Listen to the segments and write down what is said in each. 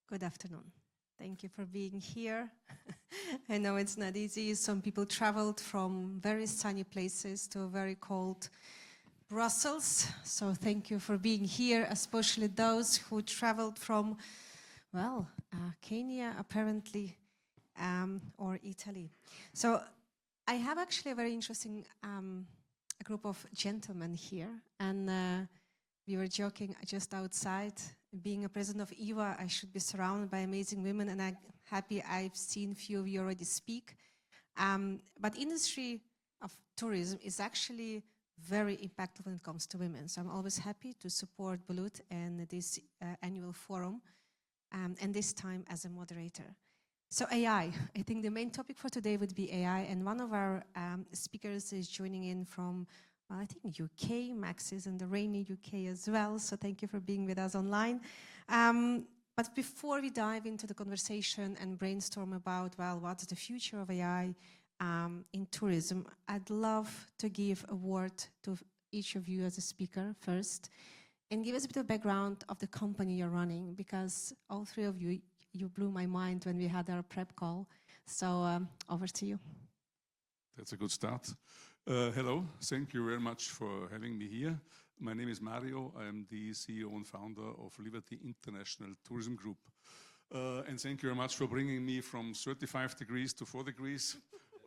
Good afternoon. Thank you for being here. I know it's not easy. Some people traveled from very sunny places to very cold Brussels. So thank you for being here, especially those who traveled from, well, Kenya apparently, or Italy. So I have actually a very interesting group of gentlemen here, and we were joking just outside. Being a president of EVA, I should be surrounded by amazing women, and I'm happy I've seen a few of you already speak. But industry of tourism is actually very impactful when it comes to women. So I'm always happy to support Bulut and this annual forum, and this time as a moderator. So AI, I think the main topic for today would be AI, and one of our speakers is joining in from, well, I think UK, Max is in the rainy UK as well, so thank you for being with us online. But before we dive into the conversation and brainstorm about, well, what's the future of AI in tourism, I'd love to give a word to each of you as a speaker first, and give us a bit of background of the company you're running, because all three of you, you blew my mind when we had our prep call. So over to you. That's a good start. Hello, thank you very much for having me here. My name is Mario. I am the CEO and founder of Liberty International Tourism Group. And thank you very much for bringing me from 35 degrees to 4 degrees.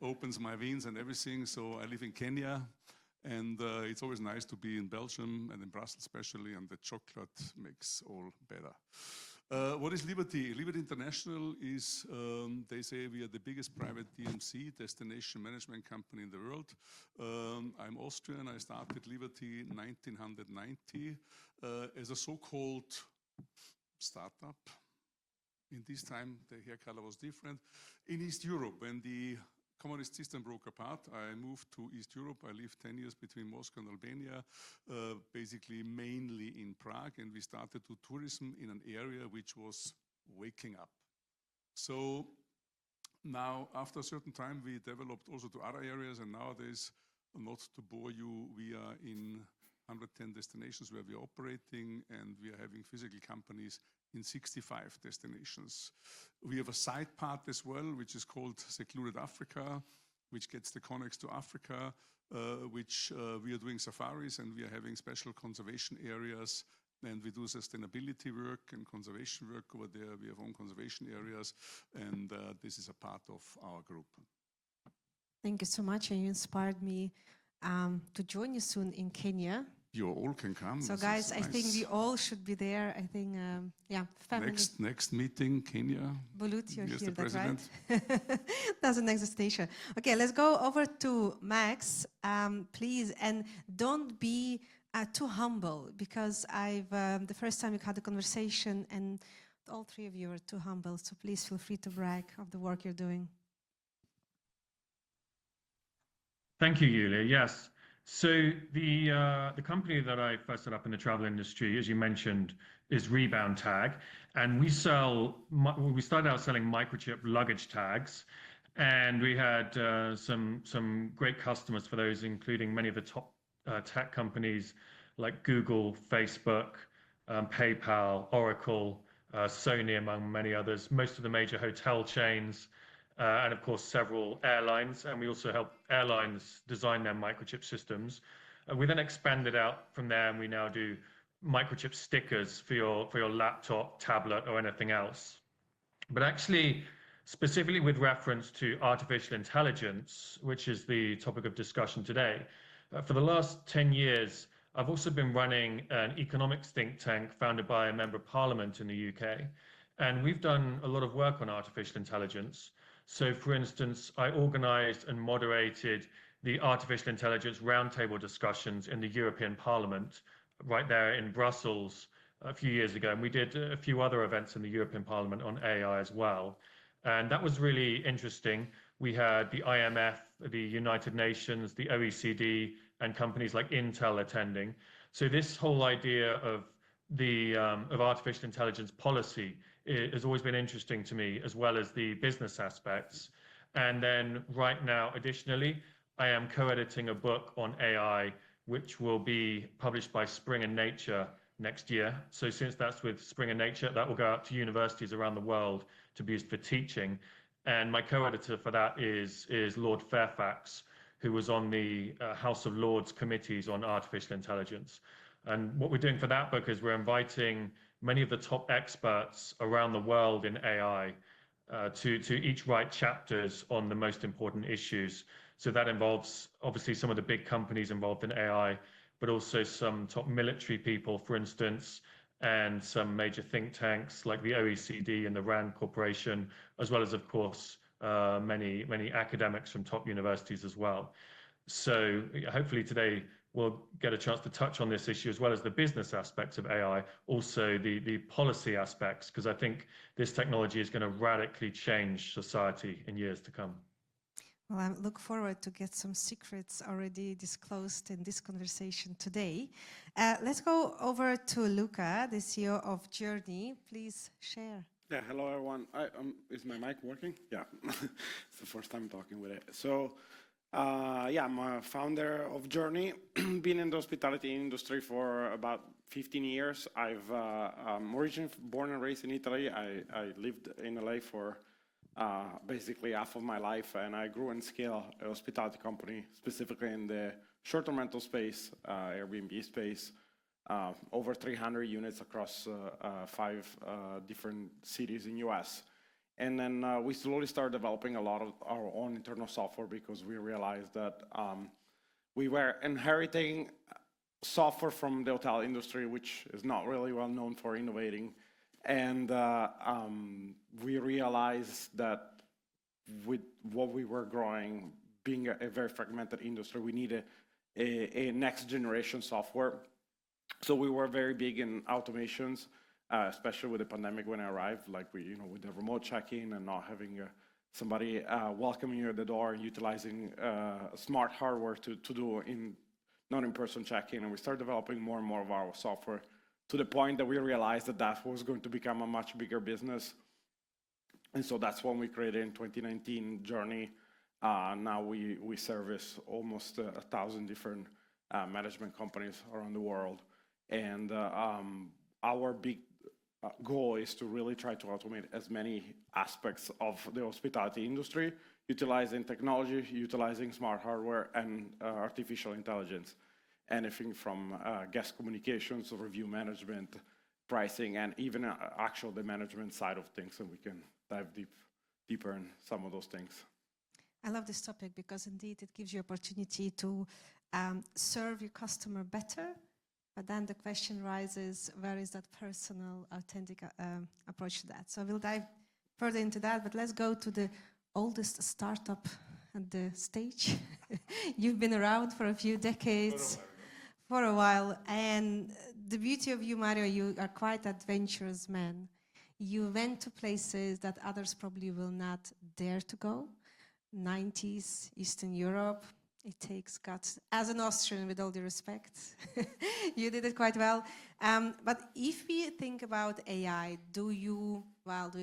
Opens my veins and everything. So I live in Kenya, and it's always nice to be in Belgium and in Brussels especially, and the chocolate makes all better. What is Liberty? Liberty International is, they say we are the biggest private DMC, destination management company in the world. I'm Austrian. I started Liberty in 1990 as a so-called startup. In this time, the hair color was different. In East Europe, when the communist system broke apart, I moved to East Europe. I lived 10 years between Moscow and Albania, basically mainly in Prague, and we started to tourism in an area which was waking up. So now, after a certain time, we developed also to other areas, and nowadays, not to bore you, we are in 110 destinations where we are operating, and we are having physical companies in 65 destinations. We have a side part as well, which is called Secluded Africa, which gets the connects to Africa, which we are doing safaris, and we are having special conservation areas, and we do sustainability work and conservation work over there. We have own conservation areas, and this is a part of our group. Thank you so much, and you inspired me to join you soon in Kenya. You all can come. So guys, I think we all should be there. I think, yeah, family. Next meeting, Kenya. Bulut, you're Here's here, the president. Right? That's the next station. Okay, let's go over to Max, please, and don't be too humble, because I've the first time we had the conversation, and all three of you are too humble. So please feel free to brag of the work you're doing. Thank you, Yulia. Yes. So the company that I first set up in the travel industry, as you mentioned, is Rebound TAG, and we started out selling microchip luggage tags, and we had some great customers for those, including many of the top tech companies like Google, Facebook, PayPal, Oracle, Sony, among many others, most of the major hotel chains, and of course several airlines, and we also help airlines design their microchip systems. We then expanded out from there, and we now do microchip stickers for your laptop, tablet, or anything else. But actually, specifically with reference to artificial intelligence, which is the topic of discussion today, for the last 10 years, I've also been running an economics think tank founded by a member of parliament in the UK, and we've done a lot of work on artificial intelligence. So, for instance, I organized and moderated the artificial intelligence roundtable discussions in the European Parliament, right there in Brussels a few years ago. And we did a few other events in the European Parliament on AI as well. And that was really interesting. We had the IMF, the United Nations, the OECD, and companies like Intel attending. So this whole idea of artificial intelligence policy has always been interesting to me, as well as the business aspects. And then right now, additionally, I am co-editing a book on AI, which will be published by Spring and Nature next year. So since that's with Springer Nature, that will go out to universities around the world to be used for teaching. And my co-editor for that is Lord Fairfax, who was on the House of Lords committees on artificial intelligence. And what we're doing for that book is we're inviting many of the top experts around the world in AI to each write chapters on the most important issues. So that involves obviously some of the big companies involved in AI, but also some top military people, for instance, and some major think tanks like the OECD and the RAND Corporation, as well as, of course, many academics from top universities as well. So hopefully today we'll get a chance to touch on this issue as well as the business aspects of AI, also the policy aspects, because I think this technology is going to radically change society in years to come. Well, I look forward to get some secrets already disclosed in this conversation today. Let's go over to Luca, the CEO of Jurny. Please share. Yeah, hello everyone. Is my mic working? Yeah, it's the first time talking with it. So, yeah, I'm a founder of Jurny. Been in the hospitality industry for about 15 years. I'm originally born and raised in Italy. I lived in LA for basically half of my life, and I grew and scaled a hospitality company, specifically in the short-term rental space, Airbnb space, over 300 units across 5 different cities in US. And then we slowly started developing a lot of our own internal software because we realized that we were inheriting software from the hotel industry, which is not really well known for innovating. And we realized that with what we were growing, being a very fragmented industry, we needed a next generation software. So we were very big in automations, especially with the pandemic when I arrived, like with the remote check-in and not having somebody welcoming you at the door and utilizing smart hardware to do non-in-person check-in. And we started developing more and more of our software to the point that we realized that that was going to become a much bigger business. And so that's when we created in 2019 Jurny. Now we service almost 1,000 different management companies around the world. And our big goal is to really try to automate as many aspects of the hospitality industry, utilizing technology, utilizing smart hardware, and artificial intelligence. Anything from guest communications, review management, pricing, and even actual the management side of things, and we can dive deeper in some of those things. I love this topic because indeed it gives you opportunity to serve your customer better, but then the question rises, where is that personal, authentic approach to that? So we'll dive further into that, but let's go to the oldest startup at the stage. You've been around for a few decades. For a while, and the beauty of you, Mario, you are quite adventurous man. You went to places that others probably will not dare to go. 90s, Eastern Europe, it takes guts. As an Austrian, with all due respect, you did it quite well. But if we think about AI, do you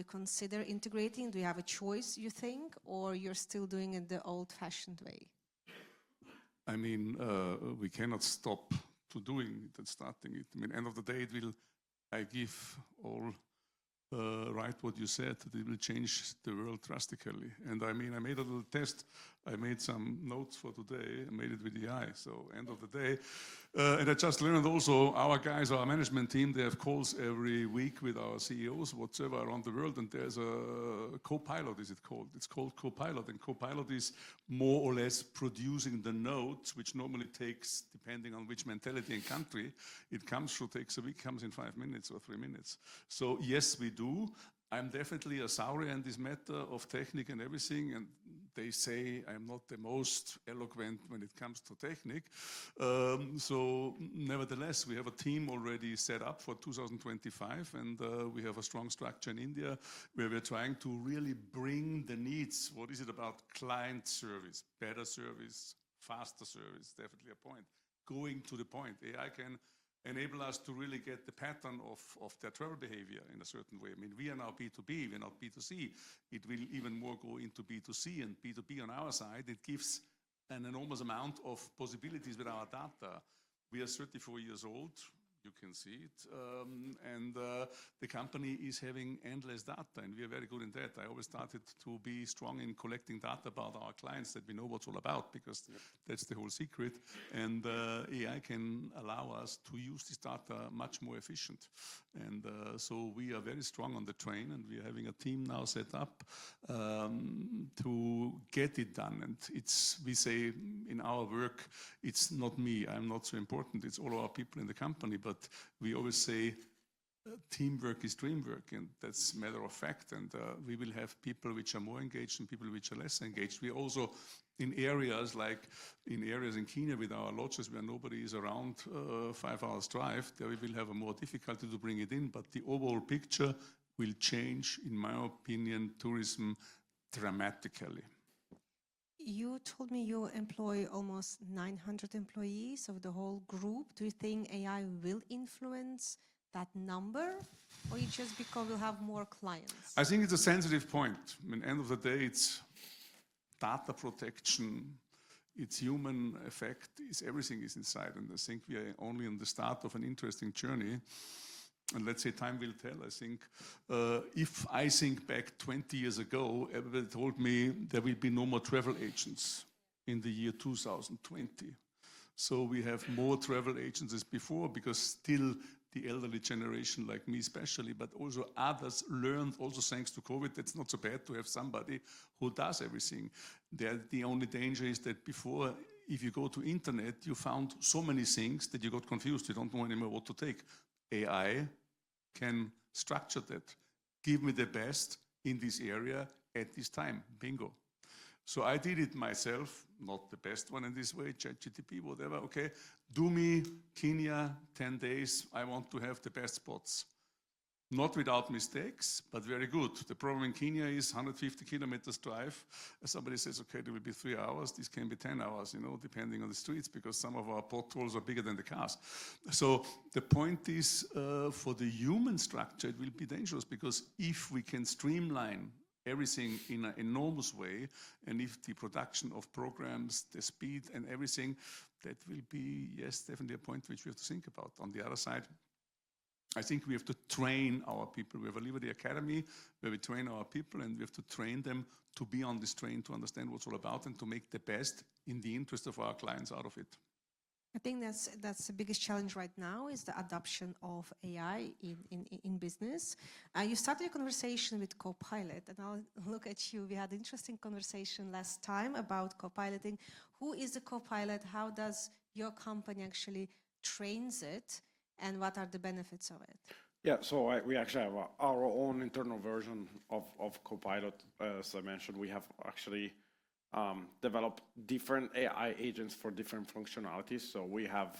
consider integrating? Do you have a choice, you think, or you're still doing it the old-fashioned way? I mean, we cannot stop to doing it and starting it. I mean, end of the day, I give all right what you said, that it will change the world drastically. And I mean, I made a little test. I made some notes for today. I made it with the AI. So end of the day, and I just learned also our guys, our management team, they have calls every week with our CEOs, whatsoever, around the world. And there's a co-pilot, is it called? It's called co-pilot. And co-pilot is more or less producing the notes, which normally takes, depending on which mentality and country it comes through, takes a week, comes in 5 minutes or 3 minutes. So yes, we do. I'm definitely a saurian in this matter of technique and everything, and they say I'm not the most eloquent when it comes to technique. So nevertheless, we have a team already set up for 2025, and we have a strong structure in India where we're trying to really bring the needs. What is it about client service, better service, faster service? Definitely a point. Going to the point. AI can enable us to really get the pattern of their travel behavior in a certain way. I mean, we are now B2B, we're not B2C. It will even more go into B2C, and B2B on our side, it gives an enormous amount of possibilities with our data. We are 34 years old. You can see it. The company is having endless data, and we are very good in that. I always started to be strong in collecting data about our clients, that we know what's all about, because that's the whole secret. And AI can allow us to use this data much more efficient. And so we are very strong on the train, and we are having a team now set up to get it done. And we say in our work, it's not me, I'm not so important, it's all our people in the company. But we always say teamwork is dreamwork, and that's a matter of fact. And we will have people which are more engaged and people which are less engaged. We also, in areas in Kenya with our lodges where nobody is around 5 hours drive, there we will have a more difficulty to bring it in. But the overall picture will change, in my opinion, tourism dramatically. You told me you employ almost 900 employees of the whole group. Do you think AI will influence that number, or you just because we'll have more clients? I think it's a sensitive point. I mean, end of the day, it's data protection, it's human effect, everything is inside. And I think we are only in the start of an interesting journey. And let's say time will tell. I think if I think back 20 years ago, everybody told me there will be no more travel agents in the year 2020. So we have more travel agents as before, because still the elderly generation, like me especially, but also others learned, also thanks to COVID, that's not so bad to have somebody who does everything. The only danger is that before, if you go to internet, you found so many things that you got confused. You don't know anymore what to take. AI can structure that. Give me the best in this area at this time. Bingo. So I did it myself, not the best one in this way, ChatGPT, whatever. Okay, do me Kenya, 10 days. I want to have the best spots. Not without mistakes, but very good. The problem in Kenya is 150 kilometers drive. Somebody says, okay, there will be 3 hours. This can be 10 hours, depending on the streets, because some of our potholes are bigger than the cars. So the point is, for the human structure, it will be dangerous, because if we can streamline everything in an enormous way, and if the production of programs, the speed and everything, that will be, yes, definitely a point which we have to think about. On the other side, I think we have to train our people. We have a Liberty Academy where we train our people, and we have to train them to be on this train, to understand what's all about, and to make the best in the interest of our clients out of it. I think that's the biggest challenge right now, is the adoption of AI in business. You started a conversation with Copilot, and I'll look at you. We had an interesting conversation last time about Copiloting. Who is the Copilot? How does your company actually trains it? And what are the benefits of it? Yeah, so we actually have our own internal version of Copilot. As I mentioned, we have actually developed different AI agents for different functionalities. So we have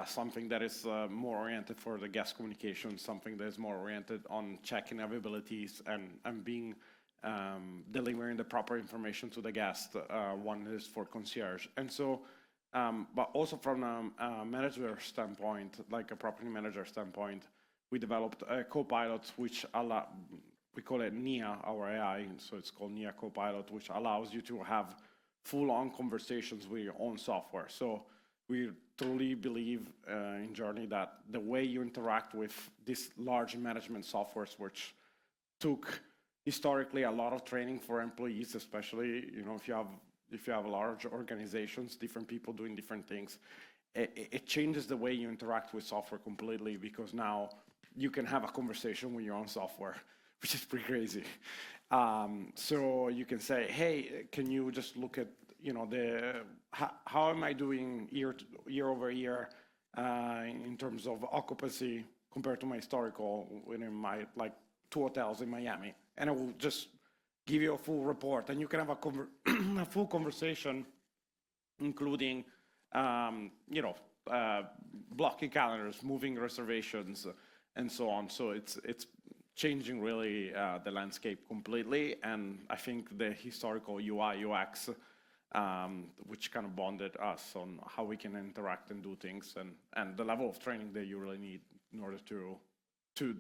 something that is more oriented for the guest communication, something that is more oriented on checking availabilities and being delivering the proper information to the guest. One is for concierge. And so but also from a manager standpoint, like a property manager standpoint, we developed a Copilot which we call it NIA, our AI, so it's called NIA Copilot, which allows you to have full-on conversations with your own software. So we truly believe in Jurny that the way you interact with these large management softwares, which took historically a lot of training for employees, especially if you have large organizations, different people doing different things, it changes the way you interact with software completely, because now you can have a conversation with your own software, which is pretty crazy. So you can say, hey, can you just look at, how am I doing year over year in terms of occupancy compared to my historical within my 2 hotels in Miami? And it will just give you a full report, and you can have a full conversation, including, blocking calendars, moving reservations, and so on. So it's changing really the landscape completely. And I think the historical UI, UX, which kind of bonded us on how we can interact and do things, and the level of training that you really need in order to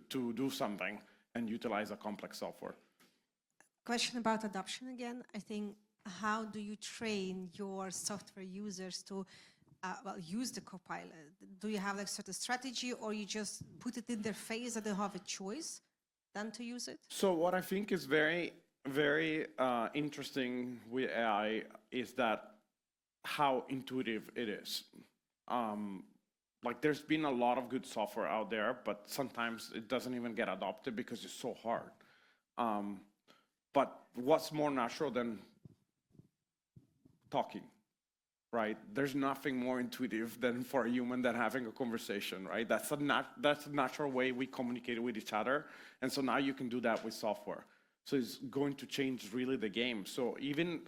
do something and utilize a complex software. Question about adoption again. I think, how do you train your software users to use the Copilot? Do you have like sort of strategy, or you just put it in their face that they have a choice than to use it? So what I think is very, very interesting with AI is that how intuitive it is. Like there's been a lot of good software out there, but sometimes it doesn't even get adopted because it's so hard. But what's more natural than talking, right? There's nothing more intuitive than for a human than having a conversation, right? That's a natural way we communicate with each other. And so now you can do that with software. So it's going to change really the game. So even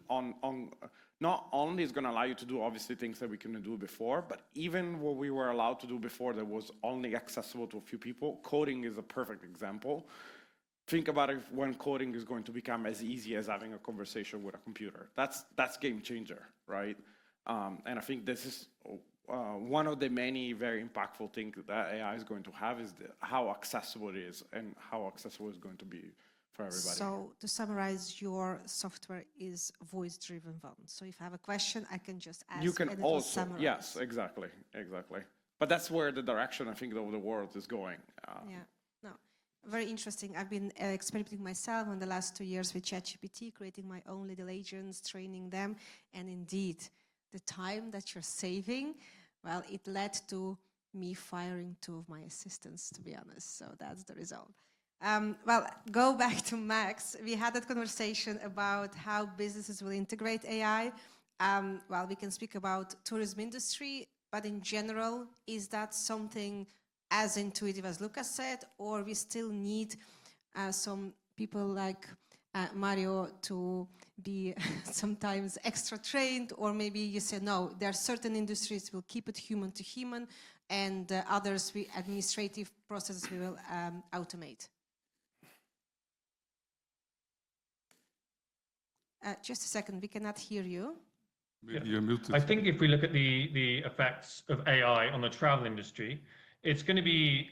not only is going to allow you to do obviously things that we couldn't do before, but even what we were allowed to do before that was only accessible to a few people, coding is a perfect example. Think about it when coding is going to become as easy as having a conversation with a computer. That's game changer, right? And I think this is one of the many very impactful things that AI is going to have is how accessible it is and how accessible it's going to be for everybody. So to summarize, your software is voice-driven one. So if I have a question, I can just ask. You can and it will also, summarize. yes, exactly. But that's where the direction I think of the world is going. Yeah, no, very interesting. I've been experimenting myself in the last 2 years with ChatGPT, creating my own little agents, training them, and indeed, the time that you're saving, well, it led to me firing 2 of my assistants, to be honest. So that's the result. Well, go back to Max. We had that conversation about how businesses will integrate AI. Well, we can speak about tourism industry, but in general, is that something as intuitive as Luca said, or we still need some people like Mario to be sometimes extra trained, or maybe you say, no, there are certain industries will keep it human to human, and others, administrative processes we will automate. Just a second, we cannot hear you. Maybe you're muted. I think if we look at the effects of AI on the travel industry, it's going to be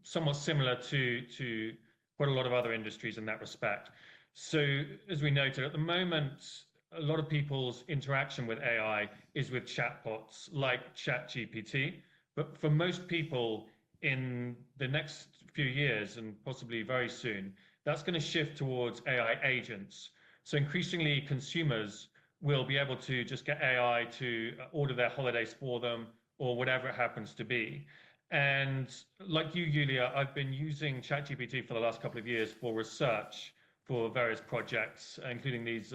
somewhat similar to quite a lot of other industries in that respect. So as we noted, at the moment, a lot of people's interaction with AI is with chatbots like ChatGPT. But for most people in the next few years, and possibly very soon, that's going to shift towards AI agents. So increasingly, consumers will be able to just get AI to order their holidays for them or whatever it happens to be. And like you, Yulia, I've been using ChatGPT for the last couple of years for research for various projects, including these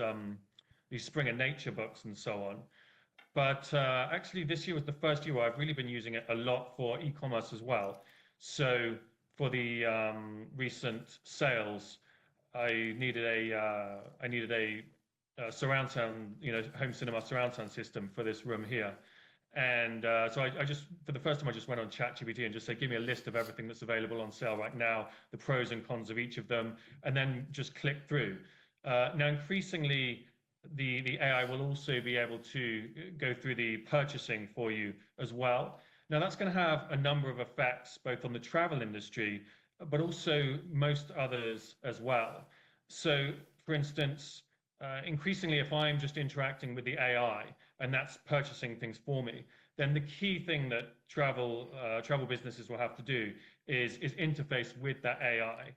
Springer Nature books and so on. But actually, this year was the first year where I've really been using it a lot for e-commerce as well. So for the recent sales, I needed a surround sound, home cinema surround sound system for this room here. And so I just, for the first time, I just went on ChatGPT and just said, give me a list of everything that's available on sale right now, the pros and cons of each of them, and then just click through. Now, increasingly, the AI will also be able to go through the purchasing for you as well. Now, that's going to have a number of effects, both on the travel industry, but also most others as well. So, for instance, increasingly, if I'm just interacting with the AI and that's purchasing things for me, then the key thing that travel businesses will have to do is interface with that AI.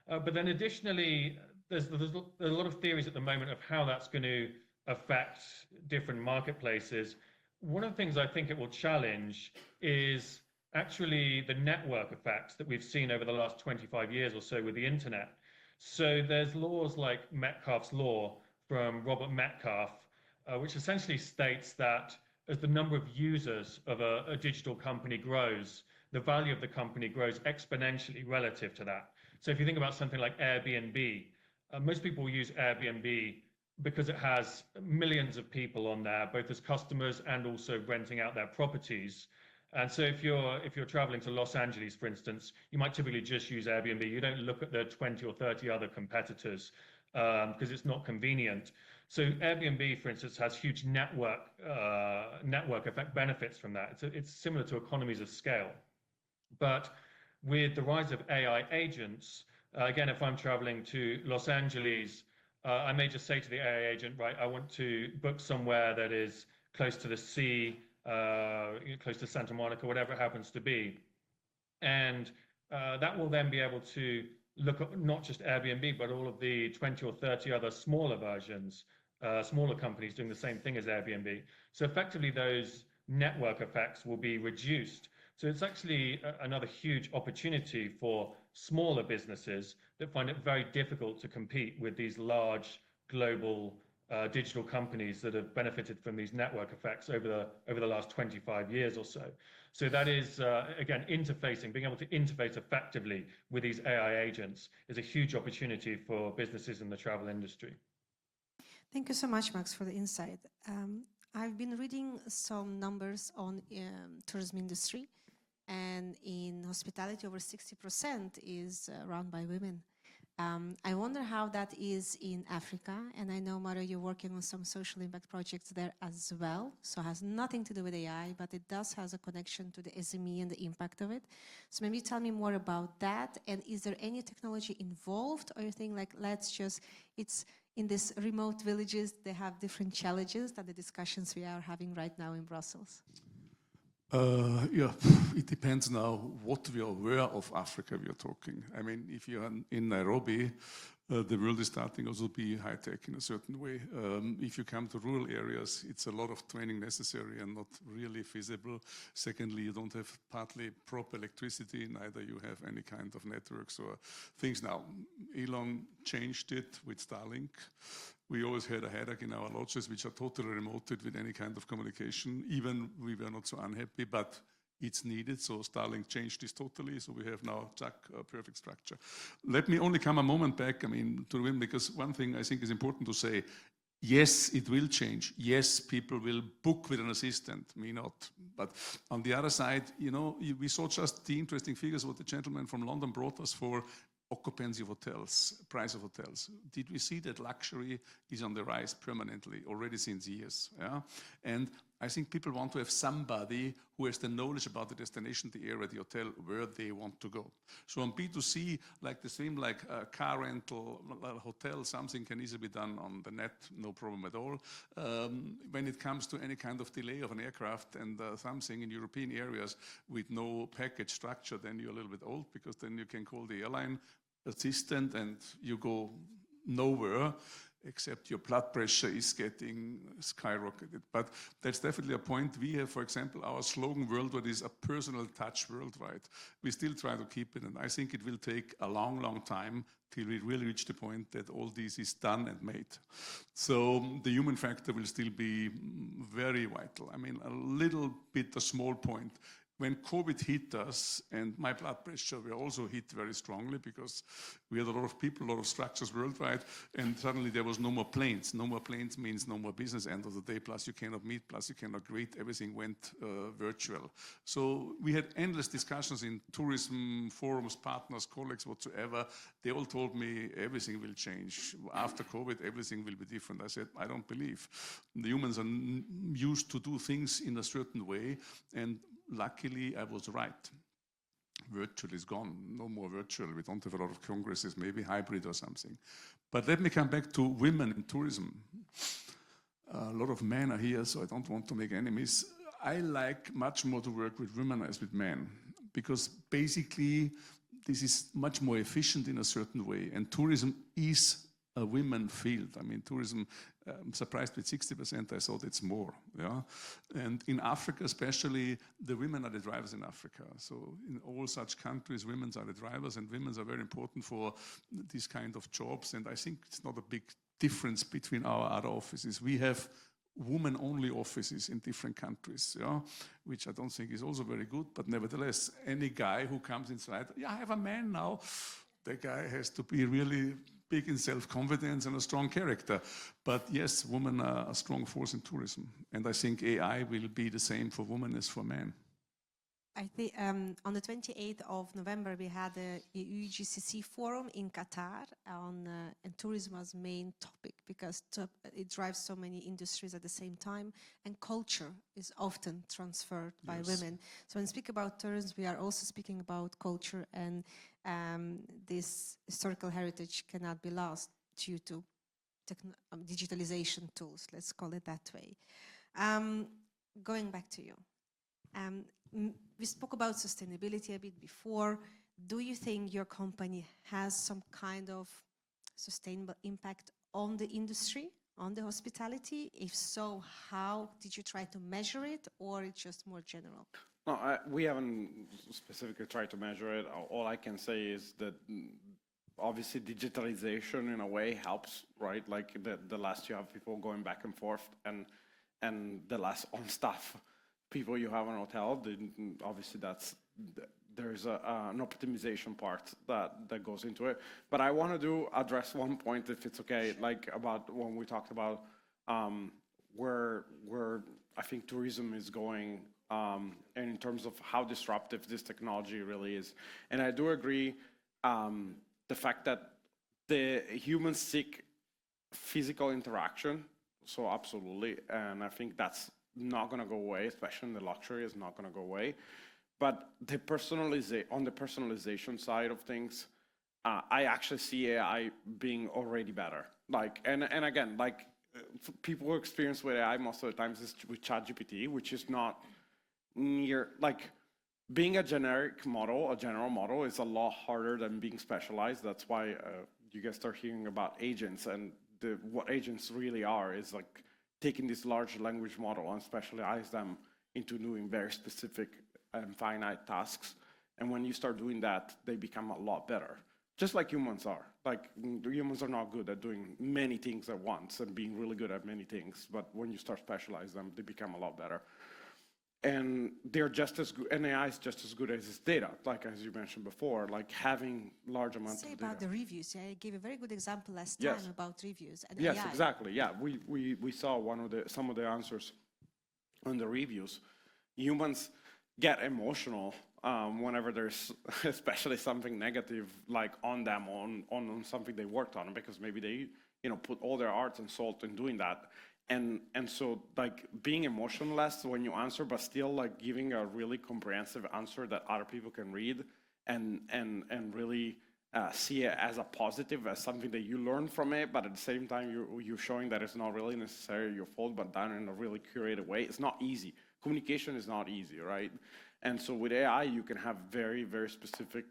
But then additionally, there's a lot of theories at the moment of how that's going to affect different marketplaces. One of the things I think it will challenge is actually the network effects that we've seen over the last 25 years or so with the internet. So there's laws like Metcalfe's law from Robert Metcalfe, which essentially states that as the number of users of a digital company grows, the value of the company grows exponentially relative to that. So if you think about something like Airbnb, most people use Airbnb because it has millions of people on there, both as customers and also renting out their properties. And so if you're traveling to Los Angeles, for instance, you might typically just use Airbnb. You don't look at the 20 or 30 other competitors because it's not convenient. So Airbnb, for instance, has huge network effect benefits from that. It's similar to economies of scale. But with the rise of AI agents, again, if I'm traveling to Los Angeles, I may just say to the AI agent, right, I want to book somewhere that is close to the sea, close to Santa Monica, whatever it happens to be. And that will then be able to look at not just Airbnb, but all of the 20 or 30 other smaller versions, smaller companies doing the same thing as Airbnb. So effectively, those network effects will be reduced. So it's actually another huge opportunity for smaller businesses that find it very difficult to compete with these large global digital companies that have benefited from these network effects over the last 25 years or so. So that is, again, interfacing, being able to interface effectively with these AI agents is a huge opportunity for businesses in the travel industry. Thank you so much, Max, for the insight. I've been reading some numbers on tourism industry, and in hospitality, over 60% is run by women. I wonder how that is in Africa, and I know, Mario, you're working on some social impact projects there as well, so it has nothing to do with AI, but it does have a connection to the SME and the impact of it. So maybe tell me more about that, and is there any technology involved, or you think like, it's in these remote villages, they have different challenges than the discussions we are having right now in Brussels? Yeah, it depends now what we are aware of Africa we are talking. I mean, if you're in Nairobi, the world is starting also to be high-tech in a certain way. If you come to rural areas, it's a lot of training necessary and not really feasible. Secondly, you don't have partly proper electricity, neither you have any kind of networks or things. Now, Elon changed it with Starlink. We always had a headache in our lodges, which are totally remoted with any kind of communication. Even we were not so unhappy, but it's needed. So Starlink changed this totally. So we have now a perfect structure. Let me only come a moment back, to win, because one thing I think is important to say, yes, it will change. Yes, people will book with an assistant, me not. But on the other side, we saw just the interesting figures what the gentleman from London brought us for occupancy of hotels, price of hotels. Did we see that luxury is on the rise permanently already since years? Yeah? And I think people want to have somebody who has the knowledge about the destination, the area, the hotel, where they want to go. So on B2C, like the same, like car rental, hotel, something can easily be done on the net, no problem at all. When it comes to any kind of delay of an aircraft and something in European areas with no package structure, then you're a little bit old, because then you can call the airline assistant and you go nowhere, except your blood pressure is getting skyrocketed. But that's definitely a point. We have, for example, our slogan worldwide is a personal touch worldwide. We still try to keep it, and I think it will take a long, long time till we really reach the point that all this is done and made. So the human factor will still be very vital. I mean, a little bit, a small point. When COVID hit us, and my blood pressure were also hit very strongly, because we had a lot of people, a lot of structures worldwide, and suddenly there was no more planes. No more planes means no more business end of the day, plus you cannot meet, plus you cannot greet, everything went virtual. So we had endless discussions in tourism forums, partners, colleagues, whatsoever. They all told me everything will change. After COVID, everything will be different. I said, I don't believe. The humans are used to do things in a certain way, and luckily, I was right. Virtual is gone. No more virtual. We don't have a lot of congresses, maybe hybrid or something. But let me come back to women in tourism. A lot of men are here, so I don't want to make enemies. I like much more to work with women as with men, because basically this is much more efficient in a certain way. And tourism is a women field. I mean, tourism, I'm surprised with 60%, I thought it's more. Yeah? And in Africa especially, the women are the drivers in Africa. So in all such countries, women are the drivers, and women are very important for these kind of jobs. And I think it's not a big difference between our other offices. We have women-only offices in different countries, yeah? Which I don't think is also very good, but nevertheless, any guy who comes inside, yeah, I have a man now, the guy has to be really big in self-confidence and a strong character. But yes, women are a strong force in tourism. And I think AI will be the same for women as for men. I think on the 28th of November, we had a EU GCC forum in Qatar and tourism was main topic, because it drives so many industries at the same time, and culture is often transferred by women. So when we speak about tourism, we are also speaking about culture, and this historical heritage cannot be lost due to digitalization tools, let's call it that way. going back to you. We spoke about sustainability a bit before. Do you think your company has some kind of sustainable impact on the industry, on the hospitality? If so, how did you try to measure it, or it's just more general? No, we haven't specifically tried to measure it. All I can say is that obviously digitalization in a way helps, right? Like the less you have people going back and forth and the less on staff people you have in a hotel, obviously there's an optimization part that goes into it. But I want to address one point, if it's okay, like about when we talked about where I think tourism is going, and in terms of how disruptive this technology really is. And I do agree the fact that the humans seek physical interaction, so absolutely, and I think that's not going to go away, especially in the luxury, is not going to go away. But the on the personalization side of things, I actually see AI being already better. Like, and again, like people who experience with AI most of the times is with ChatGPT, which is not near, like being a general model is a lot harder than being specialized. That's why you guys start hearing about agents, and what agents really are is like taking this large language model and specialize them into doing very specific and finite tasks. And when you start doing that, they become a lot better. Just like humans are. Like humans are not good at doing many things at once and being really good at many things. But when you start specializing them, they become a lot better. And they're just as good, and AI is just as good as its data, like as you mentioned before, like having large amounts of data. Say about the reviews. Yeah, I gave a very good example last time about reviews and yes, AI. Exactly. Yeah, we saw some of the answers on the reviews. Humans get emotional whenever there's especially something negative like on them on something they worked on, because maybe they put all their heart and soul in doing that. And so like being emotionless when you answer, but still like giving a really comprehensive answer that other people can read and really see it as a positive, as something that you learn from it, but at the same time you're showing that it's not really necessarily your fault, but done in a really curated way. It's not easy. Communication is not easy, right? And so with AI, you can have very, very specific,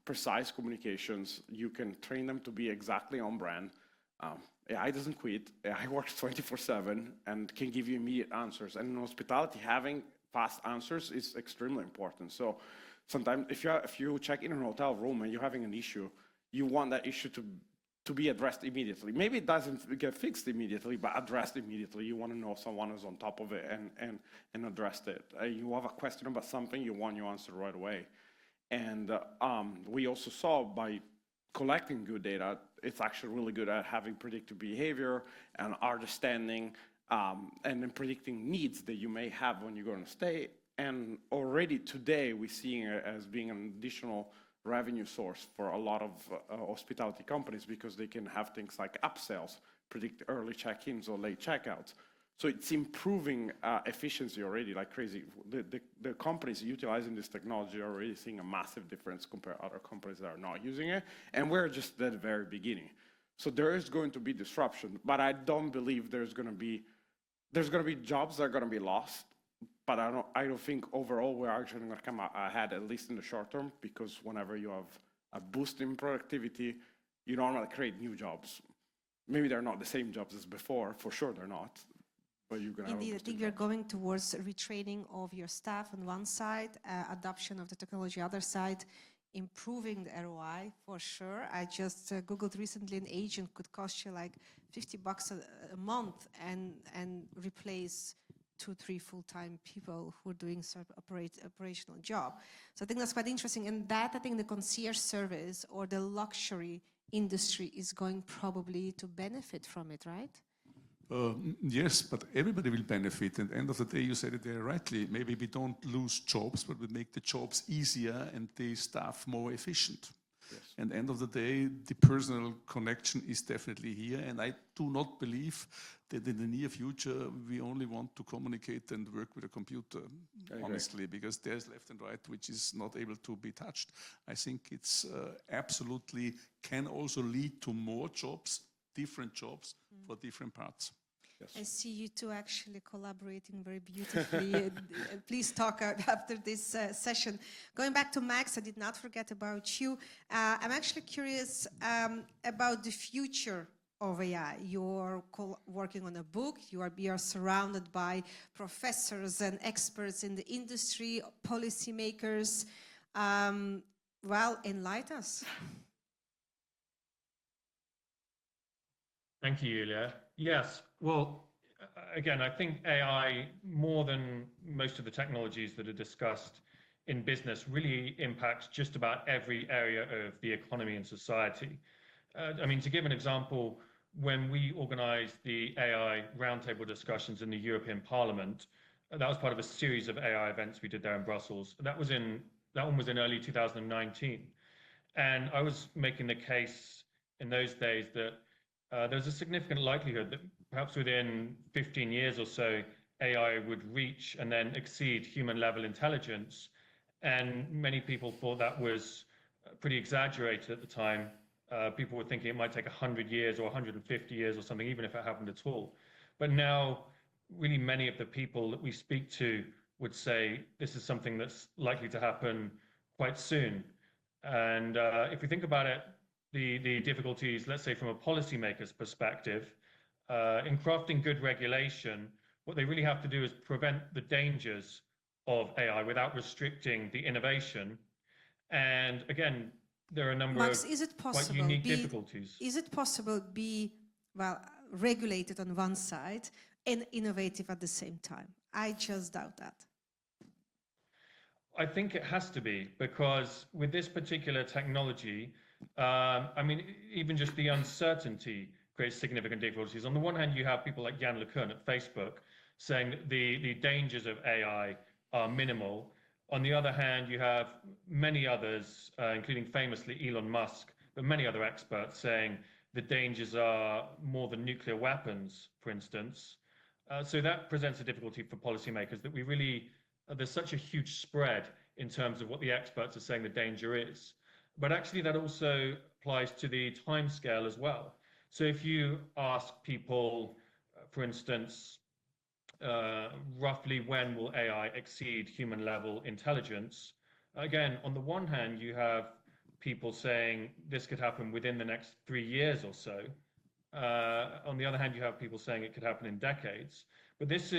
precise communications. You can train them to be exactly on brand. AI doesn't quit. AI works 24/7 and can give you immediate answers. And in hospitality, having fast answers is extremely important. So sometimes if you check in a hotel room and you're having an issue, you want that issue to be addressed immediately. Maybe it doesn't get fixed immediately, but addressed immediately. You want to know someone is on top of it and addressed it. You have a question about something, you want your answer right away. And we also saw by collecting good data, it's actually really good at having predictive behavior and understanding and then predicting needs that you may have when you're going to stay. And already today, we're seeing it as being an additional revenue source for a lot of hospitality companies, because they can have things like upsells, predict early check-ins or late checkouts. So it's improving efficiency already like crazy. The companies utilizing this technology are already seeing a massive difference compared to other companies that are not using it. And we're just at the very beginning. So there is going to be disruption, but I don't believe there's going to be jobs that are going to be lost. But I don't think overall we're actually going to come ahead, at least in the short term, because whenever you have a boost in productivity, you normally create new jobs. Maybe they're not the same jobs as before, for sure they're not. But you can Indeed, I think we're going towards retraining of your staff on one side, adoption of the technology other side, improving the ROI for sure. I just Googled recently an agent could cost you like $50 a month and replace 2-3 full-time people who are doing sort of operational job. So I think that's quite interesting. And that, I think the concierge service or the luxury industry is going probably to benefit from it, right? Yes, but everybody will benefit. And at the end of the day, you said it there rightly. Maybe we don't lose jobs, but we make the jobs easier and the staff more efficient. Yes. And at the end of the day, the personal connection is definitely here. And I do not believe that in the near future, we only want to communicate and work with a computer, honestly, because there's left and right, which is not able to be touched. I think it's absolutely can also lead to more jobs, different jobs for different parts. Yes. I see you two actually collaborating very beautifully. Please talk out after this session. Going back to Max, I did not forget about you. I'm actually curious about the future of AI. You're working on a book. You are surrounded by professors and experts in the industry, policymakers. Well, enlighten us. Thank you, Yulia. Yes, well, again, I think AI, more than most of the technologies that are discussed in business, really impacts just about every area of the economy and society. I mean, to give an example, when we organized the AI roundtable discussions in the European Parliament, that was part of a series of AI events we did there in Brussels. That one was in early 2019. And I was making the case in those days that there's a significant likelihood that perhaps within 15 years or so, AI would reach and then exceed human level intelligence. And many people thought that was pretty exaggerated at the time. People were thinking it might take 100 years or 150 years or something, even if it happened at all. But now, really many of the people that we speak to would say this is something that's likely to happen quite soon. And if we think about it, the difficulties, let's say from a policymaker's perspective, in crafting good regulation, what they really have to do is prevent the dangers of AI without restricting the innovation. And again, there are a number Max, of quite unique difficulties. Is it possible to be, well, regulated on one side and innovative at the same time? I just doubt that. I think it has to be, because with this particular technology, I mean, even just the uncertainty creates significant difficulties. On the one hand, you have people like Jan LeCun at Facebook saying that the dangers of AI are minimal. On the other hand, you have many others, including famously Elon Musk, but many other experts saying the dangers are more than nuclear weapons, for instance. So that presents a difficulty for policymakers, that we really, there's such a huge spread in terms of what the experts are saying the danger is. But actually that also applies to the timescale as well. So if you ask people, for instance, roughly when will AI exceed human level intelligence? Again, on the one hand, you have people saying this could happen within the next 3 years or so. On the other hand, you have people saying it could happen in decades. But this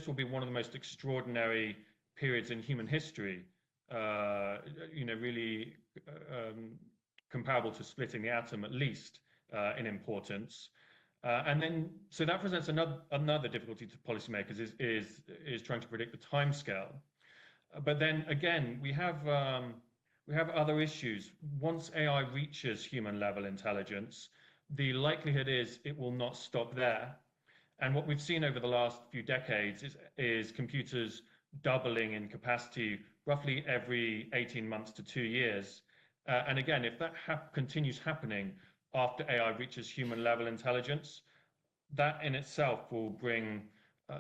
will be one of the most extraordinary periods in human history, really comparable to splitting the atom, at least in importance. And then, so that presents another difficulty to policymakers is trying to predict the timescale. But then again, we have other issues. Once AI reaches human level intelligence, the likelihood is it will not stop there. And what we've seen over the last few decades is computers doubling in capacity roughly every 18 months to 2 years. And again, if that continues happening after AI reaches human level intelligence, that in itself will bring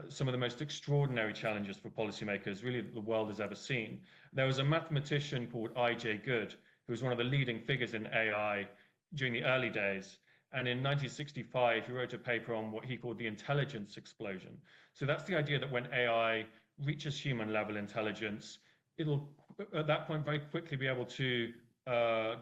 some of the most extraordinary challenges for policymakers, really, that the world has ever seen. There was a mathematician called I.J. Good, who was one of the leading figures in AI during the early days. And in 1965, he wrote a paper on what he called the intelligence explosion. So that's the idea that when AI reaches human level intelligence, it'll at that point very quickly be able to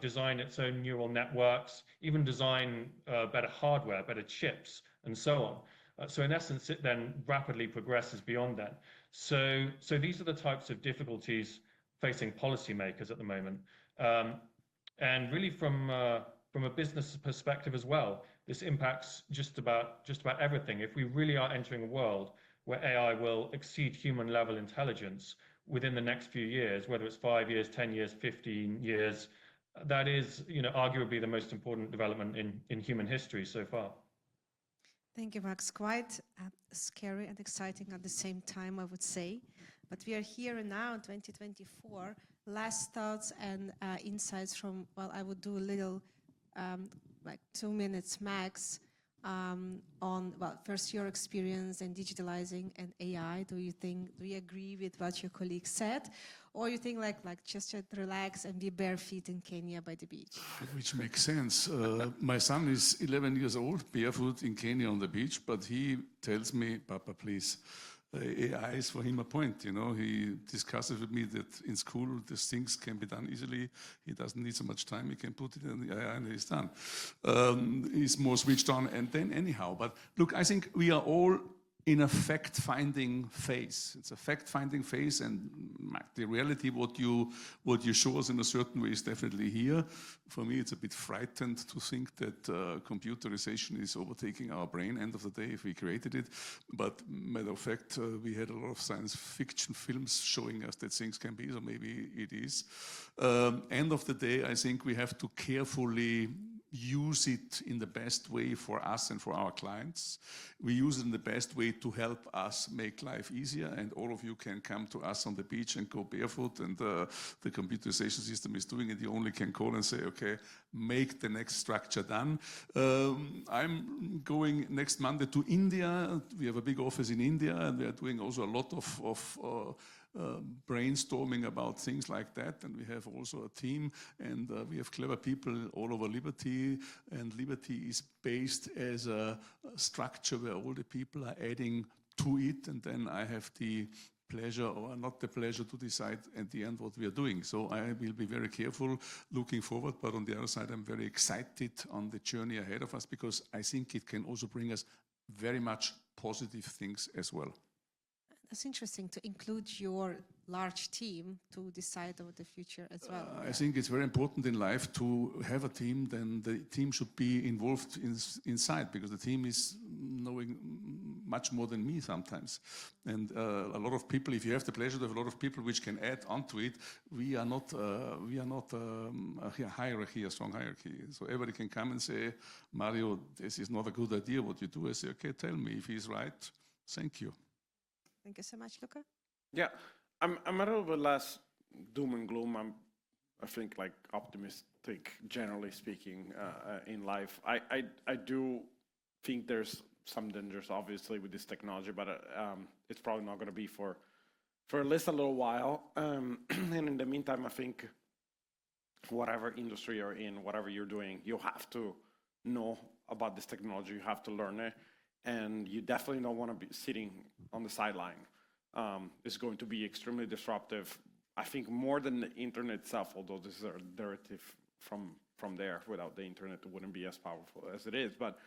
design its own neural networks, even design better hardware, better chips, and so on. So in essence, it then rapidly progresses beyond that. So these are the types of difficulties facing policymakers at the moment. And really from a business perspective as well, this impacts just about everything. If we really are entering a world where AI will exceed human level intelligence within the next few years, whether it's 5 years, 10 years, 15 years, that is, arguably the most important development in human history so far. Thank you, Max. Quite scary and exciting at the same time, I would say. But we are here now in 2024. Last thoughts and insights from, well, I would do a little, like 2 minutes max, on, well, first your experience in digitalizing and AI. Do you agree with what your colleague said? or you think like just relax and be bare feet in Kenya by the beach? Which makes sense. My son is 11 years old, barefoot in Kenya on the beach, but he tells me, Papa, please, AI is for him a point, you know. He discusses with me that in school these things can be done easily. He doesn't need so much time. He can put it in the AI and it's done. He's more switched on. And then anyhow, but look, I think we are all in a fact-finding phase. It's a fact-finding phase, and the reality, what you show us in a certain way is definitely here. For me, it's a bit frightened to think that computerization is overtaking our brain, end of the day, if we created it. But matter of fact, we had a lot of science fiction films showing us that things can be, so maybe it is. End of the day, I think we have to carefully use it in the best way for us and for our clients. We use it in the best way to help us make life easier, and all of you can come to us on the beach and go barefoot, and the computerization system is doing it. You only can call and say, okay, make the next structure done. I'm going next Monday to India. We have a big office in India, and we are doing also a lot of brainstorming about things like that, and we have also a team, and we have clever people all over Liberty, and Liberty is based as a structure where all the people are adding to it, and then I have the pleasure or not the pleasure to decide at the end what we are doing. So I will be very careful looking forward, but on the other side I'm very excited on the journey ahead of us, because I think it can also bring us very much positive things as well. That's interesting to include your large team to decide about the future as well. I think it's very important in life to have a team. Then the team should be involved inside, because the team is knowing much more than me sometimes. And a lot of people, if you have the pleasure to have a lot of people which can add onto it, we are not a hierarchy, a strong hierarchy. So everybody can come and say, Mario, this is not a good idea what you do. I say, okay, tell me if he's right. Thank you. Thank you so much, Luca. Yeah, I'm a little bit less doom and gloom. I think like optimistic, generally speaking, in life. I do think there's some dangers, obviously, with this technology, but it's probably not going to be for at least a little while. And in the meantime, I think whatever industry you're in, whatever you're doing, you have to know about this technology. You have to learn it. And you definitely don't want to be sitting on the sideline. It's going to be extremely disruptive. I think more than the internet itself, although this is a derivative from there. Without the internet, it wouldn't be as powerful as it is. But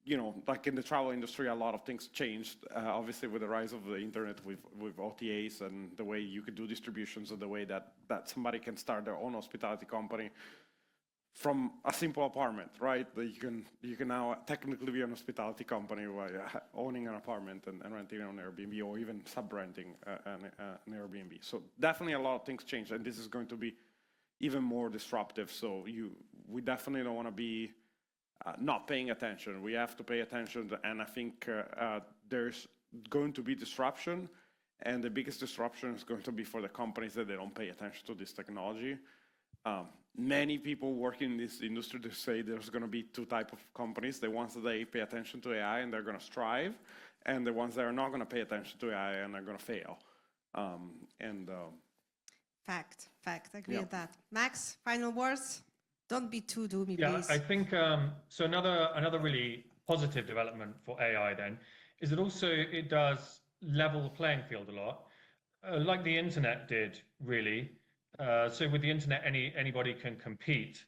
you know, like in the travel industry, a lot of things changed. Obviously, with the rise of the internet, with OTAs and the way you could do distributions, and the way that somebody can start their own hospitality company from a simple apartment, right? That you can now technically be an hospitality company by owning an apartment and renting it on Airbnb, or even sub-renting an Airbnb. So definitely a lot of things changed, and this is going to be even more disruptive. So we definitely don't want to be not paying attention. We have to pay attention, and I think there's going to be disruption, and the biggest disruption is going to be for the companies that they don't pay attention to this technology. Many people working in this industry, they say there's going to be two types of companies: the ones that they pay attention to AI and they're going to strive, and the ones that are not going to pay attention to AI and are going to fail. Fact. Agree with that. Max, final words. Don't be too doomy, yeah, please. I think so. Another really positive development for AI then is that also it does level the playing field a lot, like the internet did, really. So with the internet, anybody can compete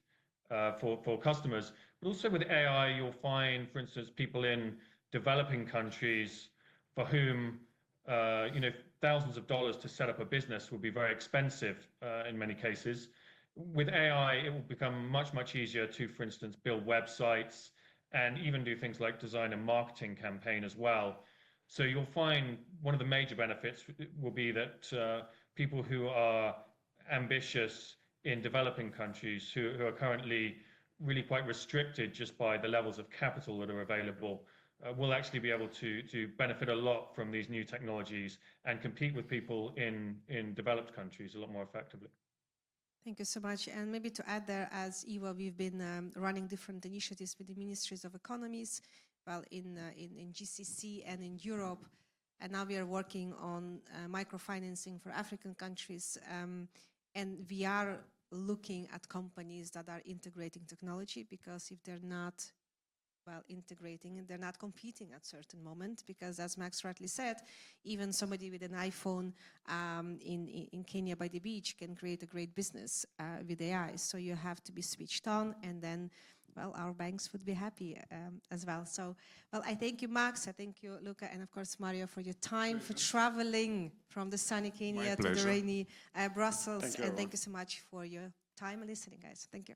for customers. But also with AI, you'll find, for instance, people in developing countries for whom thousands of dollars to set up a business will be very expensive in many cases. With AI, it will become much easier to, for instance, build websites and even do things like design a marketing campaign as well. So you'll find one of the major benefits will be that people who are ambitious in developing countries, who are currently really quite restricted just by the levels of capital that are available, will actually be able to benefit a lot from these new technologies and compete with people in developed countries a lot more effectively. Thank you so much. And maybe to add there, as EWA, we've been running different initiatives with the ministries of economies, well, in GCC and in Europe. And now we are working on microfinancing for African countries. And we are looking at companies that are integrating technology, because if they're not integrating, and they're not competing at certain moment, because as Max rightly said, even somebody with an iPhone in Kenya by the beach can create a great business with AI. So you have to be switched on, and then, well, our banks would be happy as well. So, well, I thank you, Max. I thank you, Luca, and of course, Mario, for your time, for traveling from the sunny Kenya to the rainy Brussels. Thank you, and thank you so much for your time and listening, guys. Thank you.